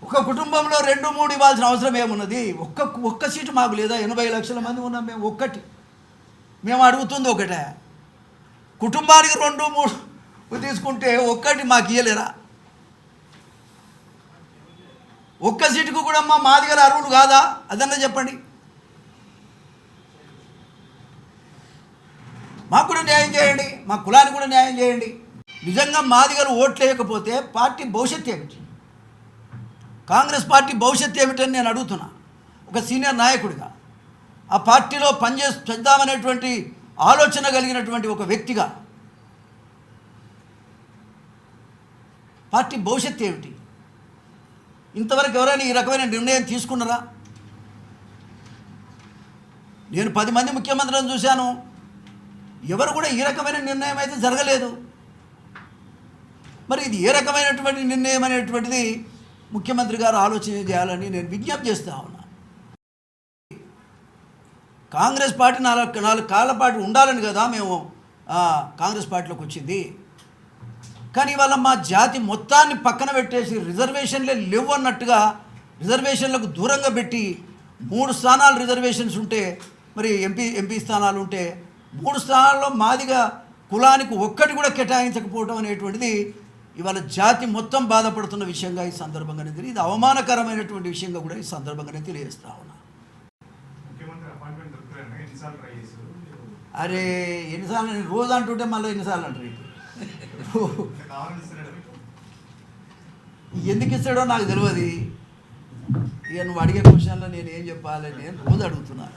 ఒక కుటుంబంలో 2-3 ఇవ్వాల్సిన అవసరం ఏమున్నది? ఒక్క సీటు మాకు లేదా? 80 లక్షల మంది ఉన్నాం మేము. ఒక్కటి మేము అడుగుతుంది ఒకటే. కుటుంబానికి 2-3 తీసుకుంటే ఒక్కటి మాకు ఇయ్యలేరా? ఒక్క సీటుకు కూడా మా మాదిగల అర్హులు కాదా? అదన్నా చెప్పండి. మాకు కూడా న్యాయం చేయండి, మా కులానికి కూడా న్యాయం చేయండి. నిజంగా మాదిగలు ఓట్లు వేయకపోతే పార్టీ భవిష్యత్తు ఏమిటి? కాంగ్రెస్ పార్టీ భవిష్యత్తు ఏమిటని నేను అడుగుతున్నా. ఒక సీనియర్ నాయకుడిగా, ఆ పార్టీలో చేద్దామనేటువంటి ఆలోచన కలిగినటువంటి ఒక వ్యక్తిగా పార్టీ భవిష్యత్తు ఏమిటి? ఇంతవరకు ఎవరైనా ఈ రకమైన నిర్ణయం తీసుకున్నారా? నేను 10 మంది ముఖ్యమంత్రులను చూశాను, ఎవరు కూడా ఈ రకమైన నిర్ణయం అయితే జరగలేదు. మరి ఇది ఏ రకమైనటువంటి నిర్ణయం అనేటువంటిది ముఖ్యమంత్రి గారు ఆలోచన చేయాలని నేను విజ్ఞప్తి చేస్తా ఉన్నా. కాంగ్రెస్ పార్టీ 4 కాళ్ళ పాటు ఉండాలని కదా మేము కాంగ్రెస్ పార్టీలోకి వచ్చింది. కానీ ఇవాళ మా జాతి మొత్తాన్ని పక్కన పెట్టేసి రిజర్వేషన్లే లేవు అన్నట్టుగా రిజర్వేషన్లకు దూరంగా పెట్టి 3 స్థానాలు రిజర్వేషన్స్ ఉంటే, మరి ఎంపీ స్థానాలు ఉంటే 3 స్థానాల్లో మాదిగా కులానికి ఒక్కటి కూడా కేటాయించకపోవడం అనేటువంటిది ఇవాళ జాతి మొత్తం బాధపడుతున్న విషయంగా ఈ సందర్భంగానే తెలియదు. ఇది అవమానకరమైనటువంటి విషయంగా కూడా ఈ సందర్భంగానే తెలియజేస్తా ఉన్నా. అరే ఎన్నిసార్లు నేను రోజు అంటుంటే మళ్ళీ ఎన్నిసార్లు అంటారు? ఎందుకు ఇస్తాడో నాకు తెలియదు. ఇక నువ్వు అడిగే క్వశ్చన్లో నేను ఏం చెప్పాలి? నేను రోజు అడుగుతున్నా.